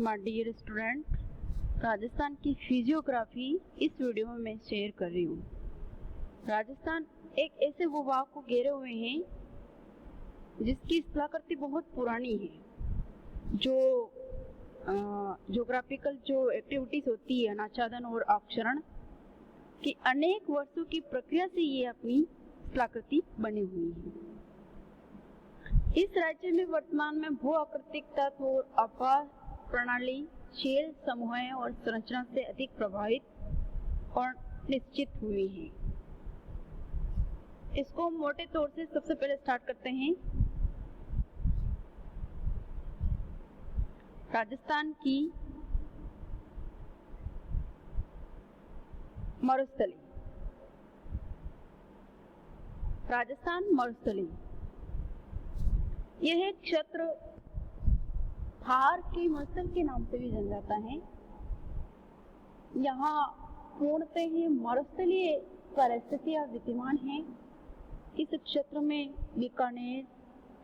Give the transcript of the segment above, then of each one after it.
My dear student, Rajasthan की physiography इस video में मैं शेयर कर रही हूँ। राजस्थान एक ऐसे भूभाग को घेरे हुए हैं जिसकी स्थलाकृति बहुत पुरानी है। जो ज्योग्राफिकल जो एक्टिविटीज होती है, अनाच्छादन और अपक्षरण की अनेक वर्षों की प्रक्रिया से ये अपनी स्थलाकृति बनी हुई है। इस राज्य में वर्तमान में भू आकृतिक तत्व और आवास प्रणाली शेल समूह और संरचना से अधिक प्रभावित और निश्चित हुई है। इसको मोटे तौर से सबसे पहले स्टार्ट करते हैं। राजस्थान की मरुस्थली। राजस्थान मरुस्थली यह क्षेत्र थार के मरुस्थल के नाम से भी जाना जाता है। यहाँ पूर्णतः ही मरुस्थलीय परिस्थितियां विद्यमान हैं। इस क्षेत्र में बीकानेर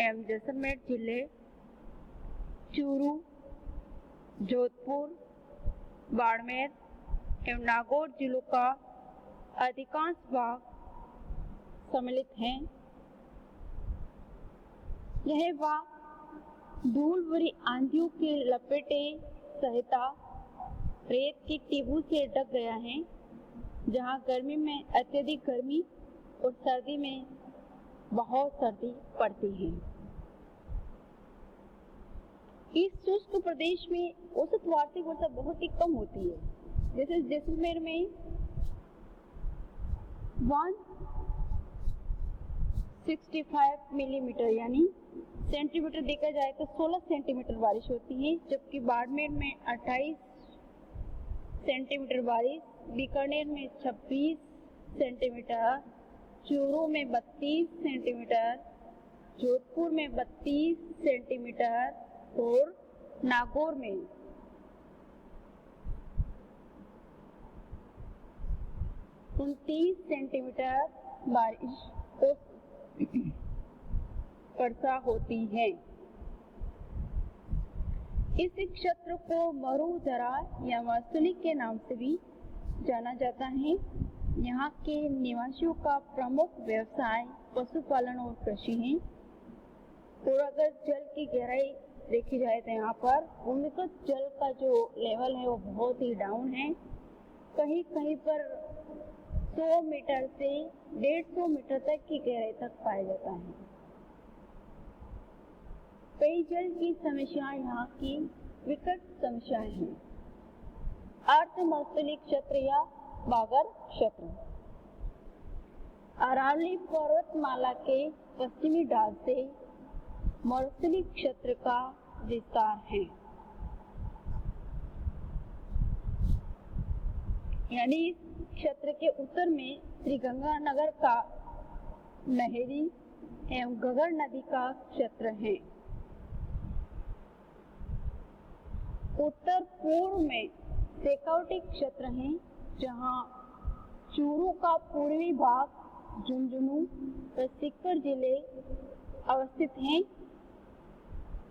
एवं जैसलमेर जिले, चूरू, जोधपुर, बाड़मेर एवं नागौर जिलों का अधिकांश भाग सम्मिलित हैं। यह भाग धूल भरी आंधियों के लपेटे सहिता रेत की टीबू से ढक गया है, जहां गर्मी में अत्यधिक गर्मी और सर्दी में बहुत सर्दी पड़ती है। इस शुष्क प्रदेश में औसत वार्षिक वर्षा बहुत ही कम होती है। जैसे जैसलमेर में 165 मिलीमीटर यानी सेंटीमीटर देखा जाए तो 16 सेंटीमीटर बारिश होती है, जबकि बाड़मेर में 28 सेंटीमीटर बारिश, बीकानेर में 26 सेंटीमीटर, चूरू में 32 सेंटीमीटर, जोधपुर में 32 सेंटीमीटर और नागौर में 29 सेंटीमीटर बारिश वर्षा होती है। इस क्षेत्र को मरुधरा या मरुस्थली के नाम से भी जाना जाता है। यहाँ के निवासियों का प्रमुख व्यवसाय पशुपालन और कृषि है। और अगर जल की गहराई देखी जाए तो यहाँ पर भूमिगत जल का जो लेवल है वो बहुत ही डाउन है। कहीं कहीं पर 100 मीटर से 150 मीटर तक की गहराई तक पाया जाता है। पेयजल की समस्या यहाँ की विकट समस्याएं हैं। अर्ध मरुस्थलीय क्षेत्र या बागर क्षेत्र अरावली पर्वतमाला के पश्चिमी ढाल से मरुस्थलीय क्षेत्र का विस्तार है। यानी इस क्षेत्र के उत्तर में श्रीगंगानगर का नहरी एवं घग्गर नदी का क्षेत्र है। उत्तर पूर्व में शेखावटी क्षेत्र है, जहाँ चूरू का पूर्वी भाग, झुंझुनू व सीकर जिले अवस्थित हैं।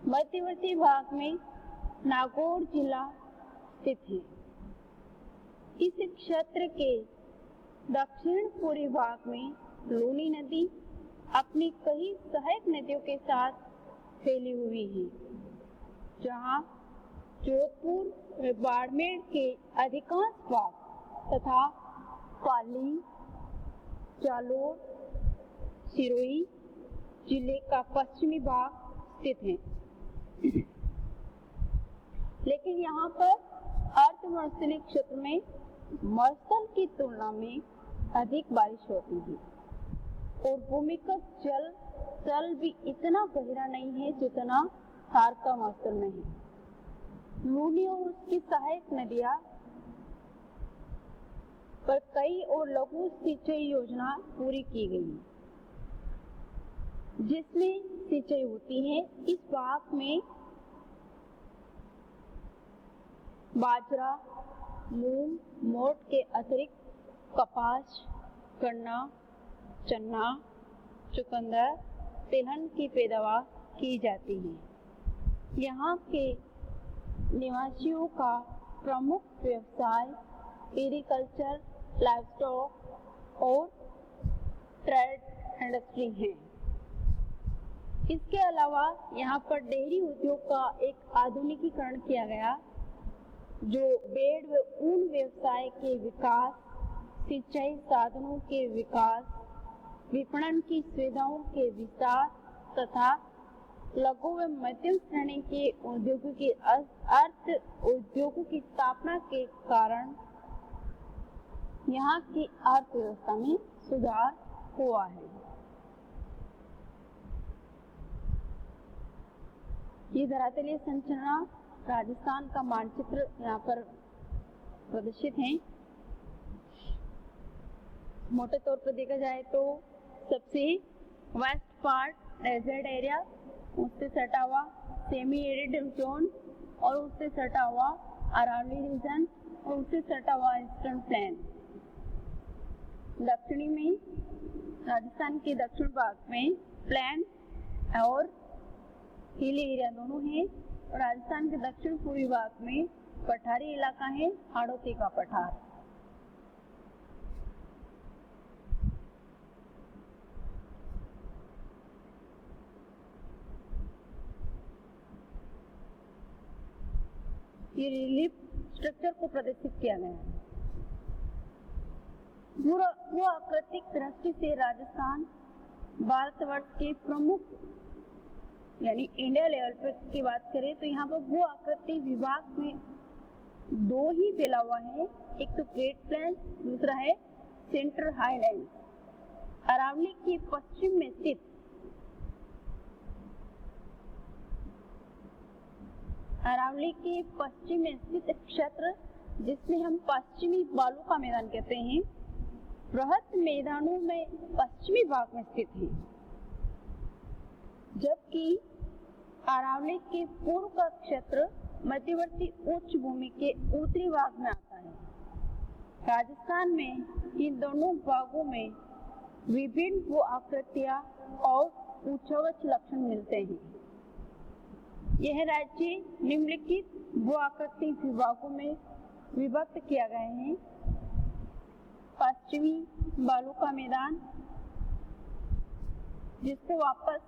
मध्यवर्ती भाग में नागौर जिला स्थित है। इस क्षेत्र के दक्षिण पूर्वी भाग में लूनी नदी अपनी कई सहायक नदियों के साथ फैली हुई है, जहाँ जोधपुर व बाड़मेर के अधिकांश भाग तथा पाली, जालोर, सिरोही जिले का पश्चिमी भाग स्थित है। लेकिन यहाँ पर अर्ध मरुस्थलीय क्षेत्र में मरुस्थल की तुलना में अधिक बारिश होती है और भूमिगत जल तल भी इतना गहरा नहीं है जितना थार का मरुस्थल में है। लूनी और उसकी सहायक नदियां पर कई और लघु सिंचाई योजना पूरी की गई, जिसमें सिंचाई होती है। इस भाग में बाजरा, मूंग, मोट के अतिरिक्त कपास, गन्ना, चना, चुकंदर, तिलहन की पैदावार की जाती है। यहाँ के निवासियों का प्रमुख व्यवसाय एग्रीकल्चर, लाइवस्टॉक और ट्रेड इंडस्ट्री है। इसके अलावा यहाँ पर डेयरी उद्योग का एक आधुनिकीकरण किया गया, जो भेड़ व ऊन व्यवसाय के विकास, सिंचाई साधनों के विकास, विपणन की सुविधाओं के विस्तार तथा लघु व मध्यम श्रेणी के उद्योगों की अर्थ उद्योगों की स्थापना के कारण यहाँ की अर्थव्यवस्था में सुधार हुआ है। ये धरातलीय संरचना राजस्थान का मानचित्र यहाँ पर प्रदर्शित है। मोटे तौर पर देखा जाए तो सबसे वेस्ट पार्ट डेजर्ट एरिया, उससे सटा हुआ सेमी एरिड जोन और उससे सटा हुआ अरावली रीजन और उससे सटा हुआ ईस्टर्न प्लेन। दक्षिणी में राजस्थान के दक्षिण भाग में प्लेन और हिली एरिया दोनों है और राजस्थान के दक्षिण पूर्वी भाग में पठारी इलाका है, हाड़ौती का पठार। ये रिलीफ स्ट्रक्चर को प्रदर्शित किया गया है। भू आकृतिक दृष्टि से राजस्थान भारतवर्ष के प्रमुख यानी इंडिया लेवल पर की बात करें तो यहाँ पर भू आकृति विभाग में दो ही फैला हुआ है, एक तो ग्रेट प्लेन्स, दूसरा है सेंट्रल हाईलैंड। अरावली के पश्चिम में स्थित अरावली के पश्चिम में स्थित क्षेत्र, जिसमें हम पश्चिमी बालू का मैदान कहते हैं, बृहद मैदानों में पश्चिमी भाग में स्थित है, जबकि अरावली के पूर्व का क्षेत्र मध्यवर्ती उच्च भूमि के उत्तरी भाग में आता है। राजस्थान में इन दोनों भागों में विभिन्न भू आकृतियां और ऊंचावच लक्षण मिलते हैं। यह राज्य निम्नलिखित भू आकृति विभागों में विभक्त किया गया है। पश्चिमी बालू का मैदान, जिसको वापस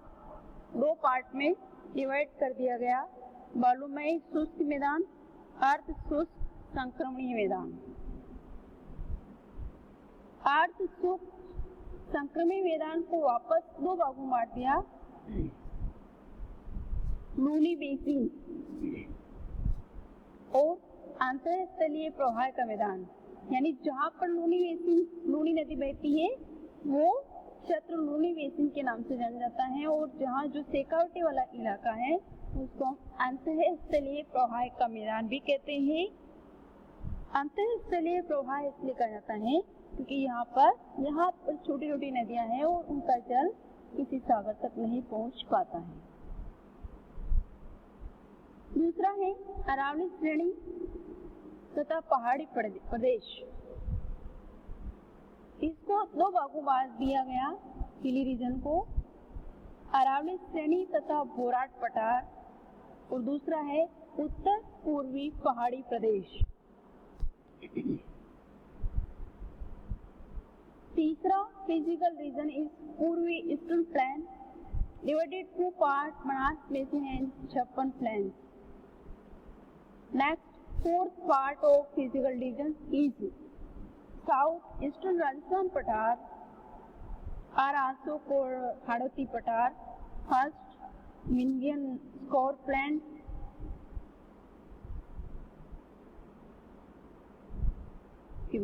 दो पार्ट में डिवाइड कर दिया गया, बालूमय शुष्क मैदान, अर्ध शुष्क संक्रमणीय मैदान। अर्ध शुष्क संक्रमणीय मैदान को वापस दो भागों में बांट दिया, लूनी बेसिन और अंतरस्थलीय प्रवाह का मैदान, यानी जहाँ पर लूनी नदी बहती है वो क्षेत्र लूनी बेसिन के नाम से जाना जाता है, और जहाँ जो सेकावटी वाला इलाका है उसको हम अंतरस्थलीय प्रवाह का मैदान भी कहते हैं। अंतरस्थलीय प्रवाह इसलिए कहा जाता है क्योंकि यहाँ पर छोटी छोटी नदियां हैं और उनका जल किसी सागर तक नहीं पहुँच पाता है। दूसरा है अरावली श्रेणी तथा पहाड़ी प्रदेश। इसको दो भागों में दिया गया, हिली रीजन को, अरावली श्रेणी तथा बोराट पठार, और दूसरा है उत्तर पूर्वी पहाड़ी प्रदेश। तीसरा फिजिकल रीजन इज पूर्वी eastern plain divided to part, Banas basin and Chhappan plains. Next, fourth part of physical region is South Eastern Rajasthan Pathar are also called Hadoti Pathar, first Vindhyan Score Plain,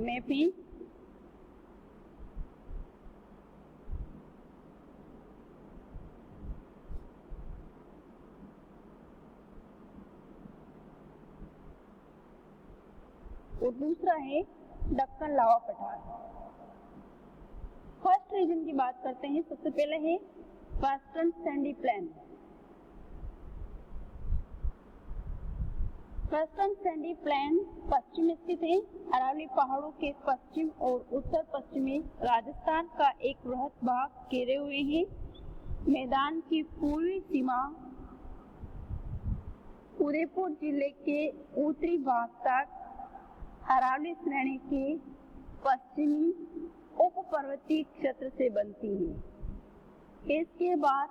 mapping, और दूसरा है दक्कन लावा पठार। First reason की बात करते हैं। सबसे पहले है western sandy plain. Western sandy plain पश्चिम स्थित है। अरावली पहाड़ों के पश्चिम और उत्तर पश्चिमी राजस्थान का एक बृहद भाग घेरे हुए हैं। मैदान की पूर्वी सीमा उदयपुर जिले के उत्तरी भाग तक अरावली श्रेणी के पश्चिमी उप पर्वतीय क्षेत्र से बनती है। इसके बाद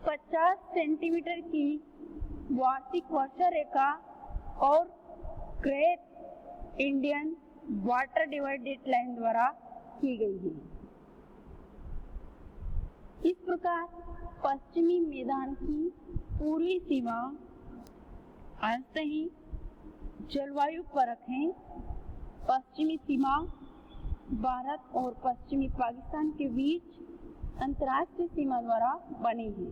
50 सेंटीमीटर की वार्षिक वर्षा रेखा और great Indian water divided line द्वारा की गई है। इस प्रकार पश्चिमी मैदान की पूर्वी सीमा अंततः ही जलवायु परक है। पश्चिमी सीमा भारत और पश्चिमी पाकिस्तान के बीच अंतर्राष्ट्रीय सीमा द्वारा बनी है।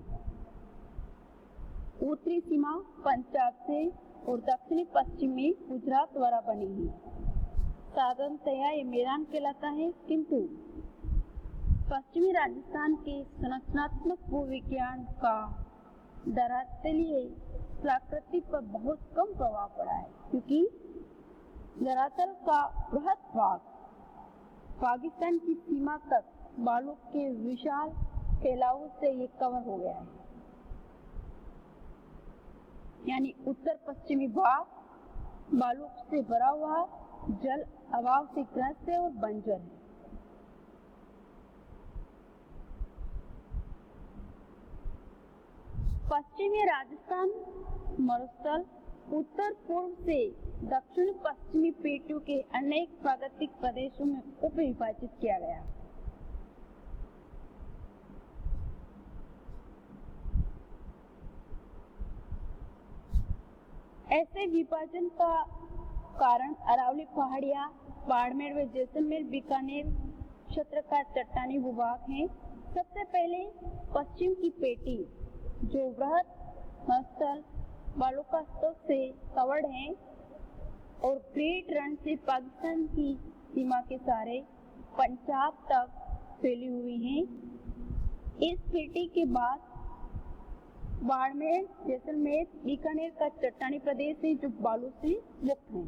उत्तरी सीमा पंजाब से और दक्षिणी पश्चिम में गुजरात द्वारा बनी है। साधारणतया ये मैदान कहलाता है, किंतु पश्चिमी राजस्थान के संरचनात्मक भूविज्ञान का धरातलीय प्रकृति पर बहुत कम प्रभाव पड़ा है, क्योंकि धरातल का बृहद भाग पाकिस्तान की सीमा तक बालू के विशाल फैलाव से ये कवर हो गया है। यानी उत्तर पश्चिमी भाग बालू से भरा हुआ, जल अभाव से ग्रस्त है और बंजर है। पश्चिमी राजस्थान मरुस्थल उत्तर पूर्व से दक्षिण पश्चिमी प्लेटों के अनेक प्राकृतिक प्रदेशों में उप विभाजित किया गया। ऐसे विभाजन का कारण अरावली पहाड़ियां, बाड़मेर व जैसलमेर बीकानेर क्षेत्र का चट्टानी भूभाग है। सबसे पहले पश्चिम की पेटी, जो बृहद मरुस्थल बालू का स्तूप से कवर्ड है और ग्रेट रन से पाकिस्तान की सीमा के सारे पंजाब तक फैली हुई है। इस पेटी के बाद बाड़मेर, जैसलमेर, बीकानेर का चट्टानी प्रदेश है, जो बालू से मुक्त है।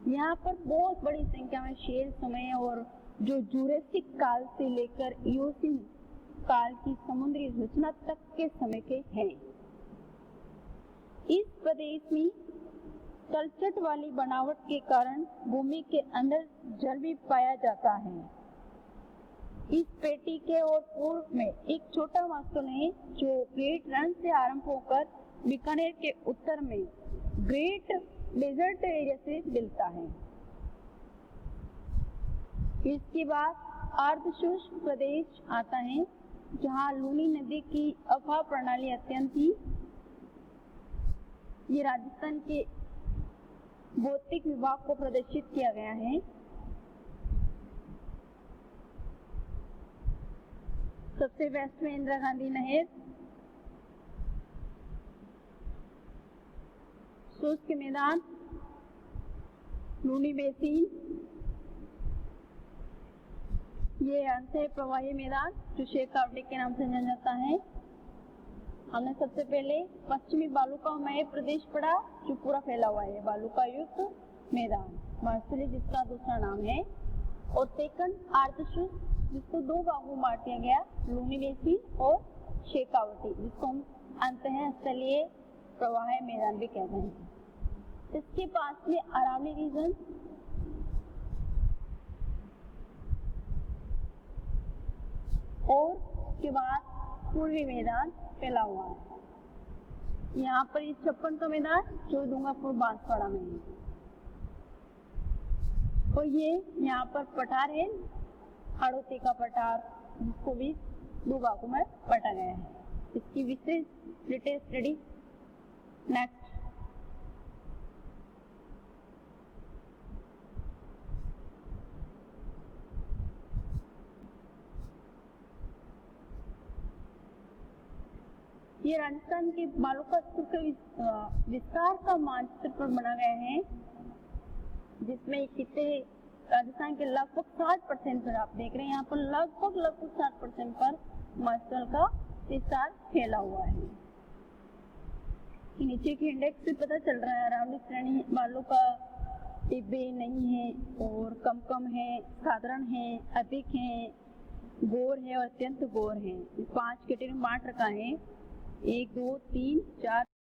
यहाँ पर बहुत बड़ी संख्या में शेल समय और जो जुरेसिक काल से लेकर इयोसीन काल की समुद्री रचना तक के समय के हैं। इस प्रदेश में तलछट वाली बनावट के कारण भूमि के अंदर जल भी पाया जाता है। इस पेटी के और पूर्व में एक छोटा मरुस्थल है, जो ग्रेट रन से आरंभ होकर बीकानेर के उत्तर में ग्रेट डेजर्ट एरिया से मिलता है। इसके बाद अर्धशुष्क प्रदेश आता है, जहाँ लूनी नदी की अफवाह प्रणाली अत्यंत ही। ये राजस्थान के भौतिक विभाग को प्रदर्शित किया गया है। सबसे वेस्ट में इंदिरा गांधी नहर, शुष्क मैदान, लूनी बेसिन, ये अंत है प्रवाही मैदान, जो शेखावटी के नाम से जाना जाता है। हमने सबसे पहले पश्चिमी बालू का मय प्रदेश पढ़ा, जो पूरा फैला हुआ है, बालू का युक्त मैदान मरुस्थल, जिसका दूसरा नाम है। और सेकंड अर्धशुष्क, जिसको दो भागों में बांट दिया गया, लूनी बेसिन और शेखावटी, जिसको हम अंतःस्थलीय प्रवाह मैदान भी कहते हैं। इसके पास में अरावली रीजन, और उसके बाद पूर्वी मैदान फैला हुआ है। यहाँ पर ये 56 का मैदान, जो डूंगरपुर बांसवाड़ा में है। और ये यहाँ पर पठार है, हाड़ौती का पठार, जिसको भी दो भागों में बांटा गया है। इसकी विशेष डिटेल स्टडी नेक्स्ट। ये राजस्थान के बालू का स्तूप के विस्तार का मानचित्र पर बना गया है, जिसमें कितने राजस्थान के लगभग 60% पर आप देख रहे हैं। यहाँ पर लगभग 60% पर मरुस्थल का विस्तार फैला हुआ है। नीचे के इंडेक्स से पता चल रहा है अरावली श्रेणी बालू का टिब्बे नहीं है और कम है, साधारण है, अधिक है, गोर है और अत्यंत गोर है। 5 कैटेगरी में बांट रखा है। 1 2 3 4